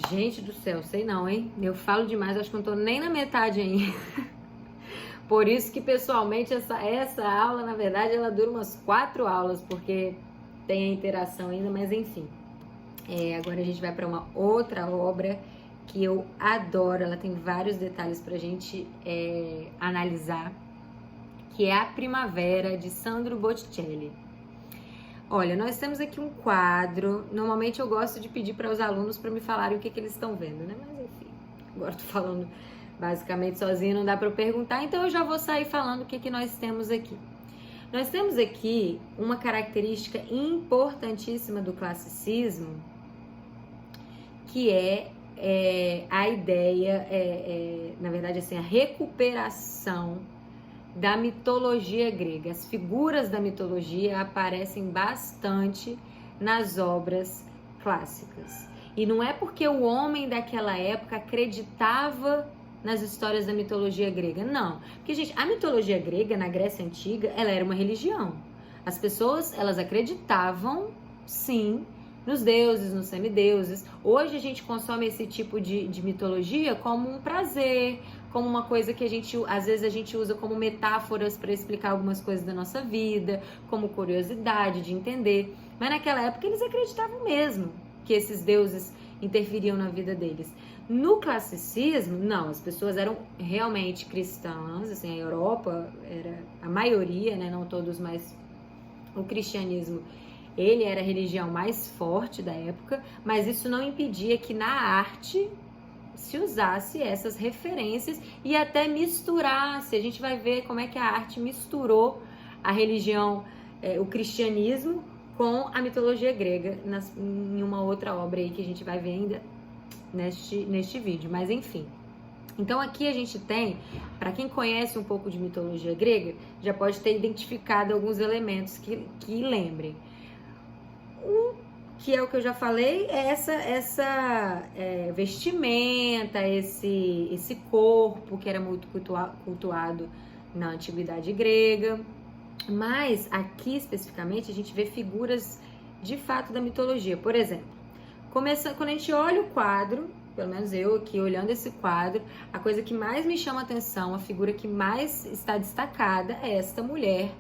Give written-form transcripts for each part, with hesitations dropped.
Gente do céu, sei não, hein? Eu falo demais, acho que não tô nem na metade ainda. Por isso que, pessoalmente, essa aula, na verdade, ela dura umas 4 aulas, porque tem a interação ainda, mas enfim. Agora a gente vai para uma outra obra que eu adoro, ela tem vários detalhes pra gente analisar, que é A Primavera, de Sandro Botticelli. Olha, nós temos aqui um quadro. Normalmente eu gosto de pedir para os alunos para me falarem o que eles estão vendo, né? Mas enfim, agora tô falando basicamente sozinha, não dá para eu perguntar, então eu já vou sair falando o que nós temos aqui. Nós temos aqui uma característica importantíssima do classicismo, que é a ideia, na verdade, assim, a recuperação da mitologia grega. As figuras da mitologia aparecem bastante nas obras clássicas. E não é porque o homem daquela época acreditava nas histórias da mitologia grega, não. Porque, gente, a mitologia grega, na Grécia Antiga, ela era uma religião. As pessoas, elas acreditavam, sim, nos deuses, nos semideuses. Hoje a gente consome esse tipo de mitologia como um prazer, como uma coisa que às vezes a gente usa como metáforas para explicar algumas coisas da nossa vida, como curiosidade de entender. Mas naquela época eles acreditavam mesmo que esses deuses interferiam na vida deles. No classicismo, não, as pessoas eram realmente cristãs, assim, a Europa era a maioria, né, não todos, mas o cristianismo, ele era a religião mais forte da época, mas isso não impedia que na arte se usasse essas referências e até misturasse. A gente vai ver como é que a arte misturou a religião, o cristianismo com a mitologia grega em uma outra obra aí que a gente vai ver ainda neste vídeo, mas enfim. Então aqui a gente tem, para quem conhece um pouco de mitologia grega, já pode ter identificado alguns elementos que lembrem. Que é o que eu já falei, é essa vestimenta, esse corpo que era muito cultuado na antiguidade grega. Mas aqui especificamente a gente vê figuras de fato da mitologia. Por exemplo, quando a gente olha o quadro, pelo menos eu aqui olhando esse quadro, a coisa que mais me chama atenção, a figura que mais está destacada é esta mulher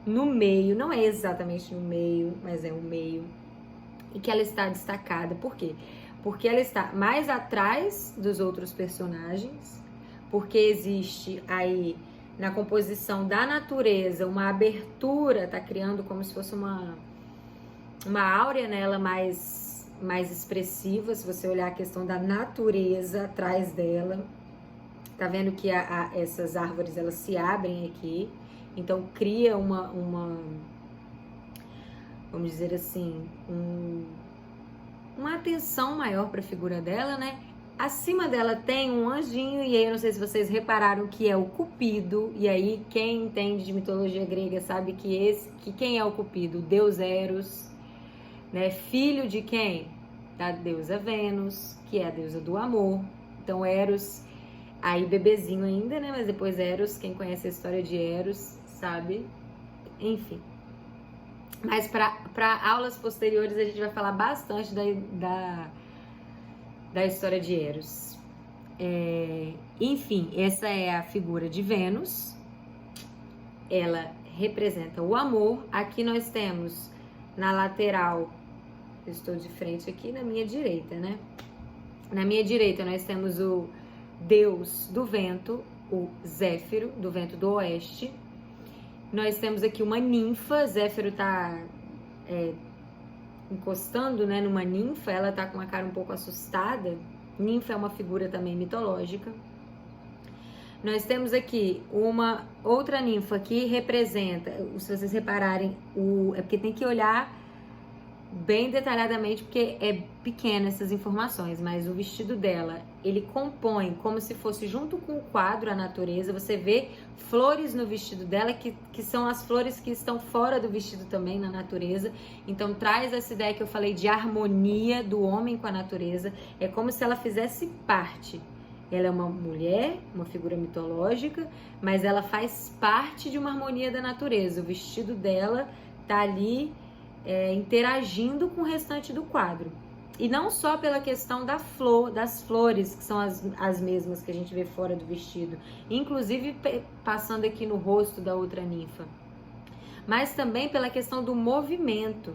no meio, não é exatamente no meio, mas é o meio, e que ela está destacada. Por quê? Porque ela está mais atrás dos outros personagens, porque existe aí na composição da natureza uma abertura, tá criando como se fosse uma áurea nela mais expressiva. Se você olhar a questão da natureza atrás dela, tá vendo que essas árvores elas se abrem aqui, então cria vamos dizer assim, uma atenção maior para a figura dela, né? Acima dela tem um anjinho, e aí eu não sei se vocês repararam que é o Cupido, e aí quem entende de mitologia grega sabe que quem é o Cupido? O deus Eros, né? Filho de quem? Da deusa Vênus, que é a deusa do amor. Então Eros, aí bebezinho ainda, né? Mas depois Eros, quem conhece a história de Eros sabe, enfim. Mas para aulas posteriores a gente vai falar bastante da história de Eros. Enfim, essa é a figura de Vênus. Ela representa o amor. Aqui nós temos na lateral, eu estou de frente aqui na minha direita, né? Na minha direita nós temos o deus do vento, o Zéfiro, do vento do oeste. Nós temos aqui uma ninfa. Zéfiro tá encostando, né, numa ninfa. Ela tá com uma cara um pouco assustada. Ninfa é uma figura também mitológica. Nós temos aqui uma outra ninfa que representa, se vocês repararem, é porque tem que olhar bem detalhadamente, porque é pequena essas informações, mas o vestido dela, ele compõe como se fosse junto com o quadro, a natureza. Você vê flores no vestido dela, que são as flores que estão fora do vestido também na natureza. Então traz essa ideia que eu falei de harmonia do homem com a natureza. É como se ela fizesse parte. Ela é uma mulher, uma figura mitológica, mas ela faz parte de uma harmonia da natureza. O vestido dela tá ali interagindo com o restante do quadro. E não só pela questão das flores, que são as mesmas que a gente vê fora do vestido, inclusive passando aqui no rosto da outra ninfa, mas também pela questão do movimento.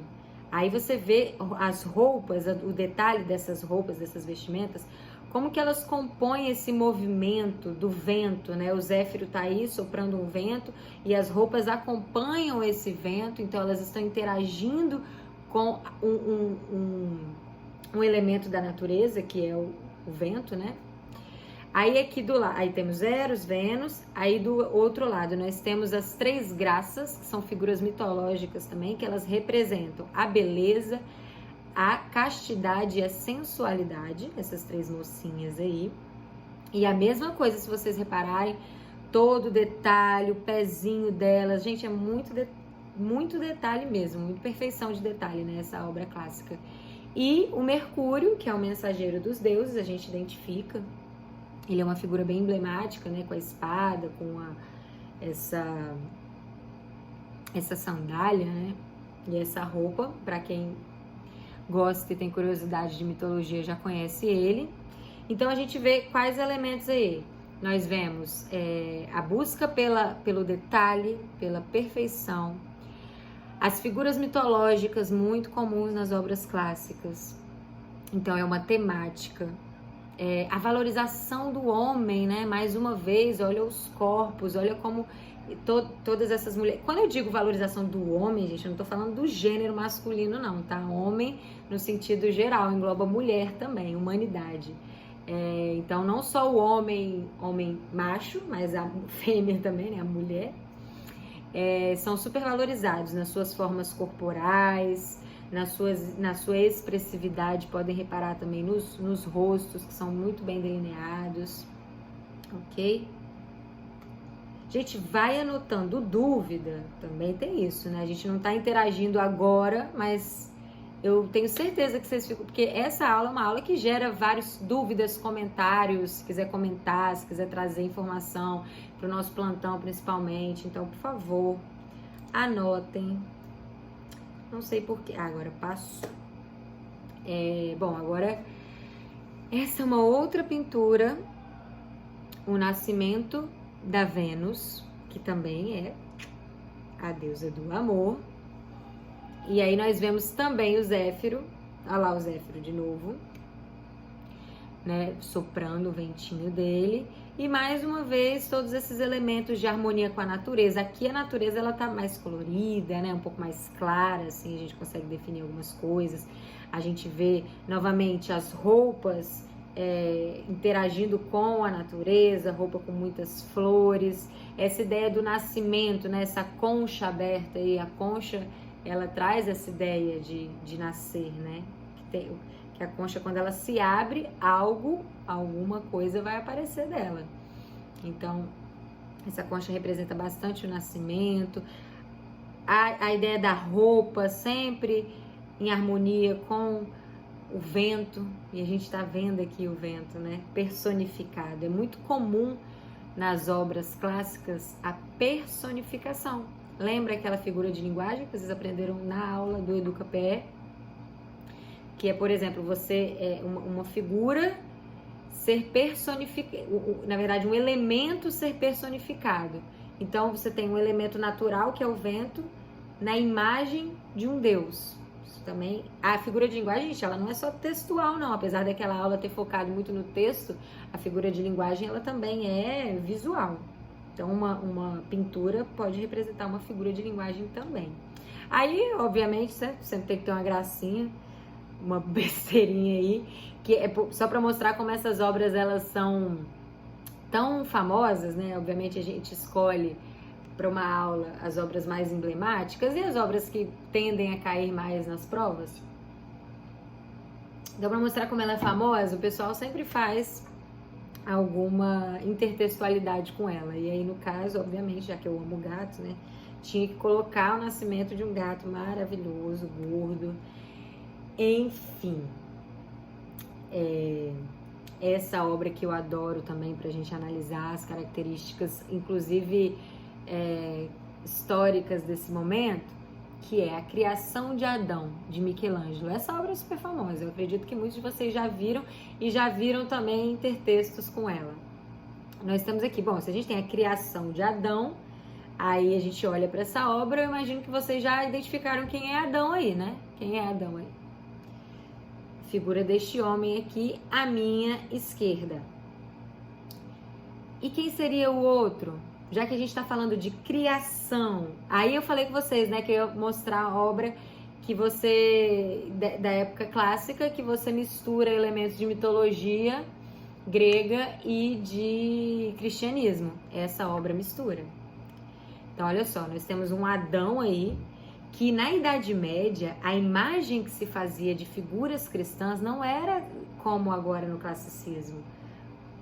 Aí você vê as roupas, o detalhe dessas roupas, dessas vestimentas, como que elas compõem esse movimento do vento, né? O Zéfiro tá aí soprando um vento e as roupas acompanham esse vento, então elas estão interagindo com um elemento da natureza, que é o vento, né? Aí aqui do lado, aí temos Eros, Vênus, aí do outro lado nós temos as 3 graças, que são figuras mitológicas também, que elas representam a beleza, a castidade e a sensualidade, essas 3 mocinhas aí. E a mesma coisa, se vocês repararem, todo detalhe, o pezinho delas, gente, é muito detalhe mesmo, muita perfeição de detalhe, né, essa obra clássica. E o Mercúrio, que é o mensageiro dos deuses, a gente identifica, ele é uma figura bem emblemática, né, com a espada, com essa sandália, né, e essa roupa. Para quem gosta e tem curiosidade de mitologia já conhece ele. Então a gente vê quais elementos aí. Nós vemos a busca pelo detalhe, pela perfeição, as figuras mitológicas muito comuns nas obras clássicas. Então é uma temática. A valorização do homem, né? Mais uma vez, olha os corpos, olha como todas essas mulheres... Quando eu digo valorização do homem, gente, eu não tô falando do gênero masculino, não, tá? Homem no sentido geral, engloba mulher também, humanidade. Então, não só o homem macho, mas a fêmea também, né? A mulher. São super valorizados nas suas formas corporais, na sua expressividade. Podem reparar também nos rostos, que são muito bem delineados, ok? Gente, vai anotando dúvida, também tem isso, né? A gente não tá interagindo agora, mas eu tenho certeza que vocês ficam, porque essa aula é uma aula que gera várias dúvidas, comentários, se quiser comentar, se quiser trazer informação para o nosso plantão principalmente. Então, por favor, anotem. Não sei porquê. Agora passo. Bom, agora essa é uma outra pintura, o Nascimento da Vênus, que também é a deusa do amor. E aí nós vemos também o Zéfiro, olha lá o Zéfiro de novo, né, soprando o ventinho dele. E mais uma vez, todos esses elementos de harmonia com a natureza. Aqui a natureza, ela tá mais colorida, né, um pouco mais clara, assim, a gente consegue definir algumas coisas. A gente vê, novamente, as roupas interagindo com a natureza, roupa com muitas flores. Essa ideia do nascimento, né, essa concha aberta aí, a concha, ela traz essa ideia de nascer, né, que a concha, quando ela se abre, alguma coisa vai aparecer dela. Então, essa concha representa bastante o nascimento. A ideia da roupa sempre em harmonia com o vento, e a gente tá vendo aqui o vento, né, personificado. É muito comum nas obras clássicas a personificação. Lembra aquela figura de linguagem que vocês aprenderam na aula do Educa-PE? Que é, por exemplo, uma figura ser personificada, na verdade, um elemento ser personificado. Então, você tem um elemento natural, que é o vento, na imagem de um deus. Isso também, a figura de linguagem, gente, ela não é só textual, não. Apesar daquela aula ter focado muito no texto, a figura de linguagem, ela também é visual. Então, uma pintura pode representar uma figura de linguagem também. Aí, obviamente, sempre tem que ter uma gracinha, uma besteirinha aí, que é só para mostrar como essas obras, elas são tão famosas, né? Obviamente a gente escolhe para uma aula as obras mais emblemáticas e as obras que tendem a cair mais nas provas. Então, para mostrar como ela é famosa, o pessoal sempre faz alguma intertextualidade com ela. E aí, no caso, obviamente, já que eu amo gato, né, tinha que colocar o nascimento de um gato maravilhoso, gordo. Enfim, essa obra que eu adoro também pra gente analisar as características, inclusive históricas desse momento, que é A Criação de Adão, de Michelangelo. Essa obra é super famosa, eu acredito que muitos de vocês já viram e já viram também intertextos com ela. Nós temos aqui, bom, se a gente tem a criação de Adão, aí a gente olha para essa obra, eu imagino que vocês já identificaram quem é Adão aí, né? Quem é Adão aí? Figura deste homem aqui à minha esquerda. E quem seria o outro? Já que a gente está falando de criação, aí eu falei com vocês, né, que eu ia mostrar a obra que você, da época clássica, que você mistura elementos de mitologia grega e de cristianismo. Essa obra mistura. Então, olha só, nós temos um Adão aí, que na Idade Média, a imagem que se fazia de figuras cristãs não era como agora no classicismo.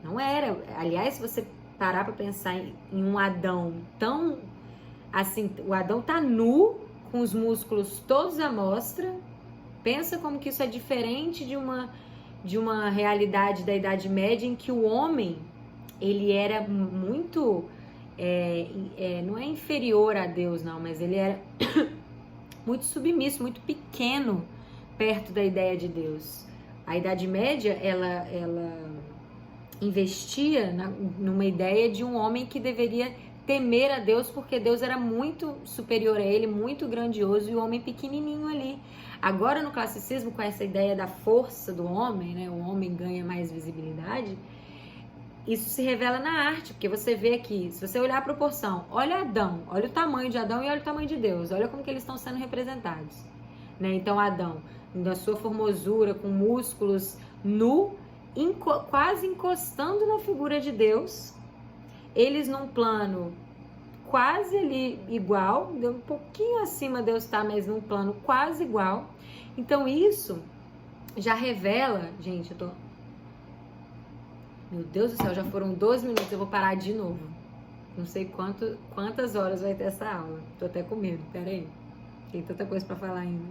Não era. Aliás, se você parar para pensar em um Adão tão assim, o Adão tá nu, com os músculos todos à mostra. Pensa como que isso é diferente de uma realidade da Idade Média, em que o homem, ele era muito, não é inferior a Deus não, mas ele era muito submisso, muito pequeno perto da ideia de Deus. A Idade Média, ela investia numa ideia de um homem que deveria temer a Deus, porque Deus era muito superior a ele, muito grandioso, e o homem pequenininho ali. Agora no classicismo, com essa ideia da força do homem, né, o homem ganha mais visibilidade, isso se revela na arte, porque você vê aqui, se você olhar a proporção, olha Adão, olha o tamanho de Adão e olha o tamanho de Deus, olha como que eles estão sendo representados, né? Então Adão, na sua formosura, com músculos, nu, quase encostando na figura de Deus, eles num plano quase ali igual, um pouquinho acima Deus está, mas num plano quase igual. Então isso já revela, gente, meu Deus do céu, já foram 12 minutos, eu vou parar de novo. Não sei quantas horas vai ter essa aula, tô até com medo, peraí, tem tanta coisa para falar ainda.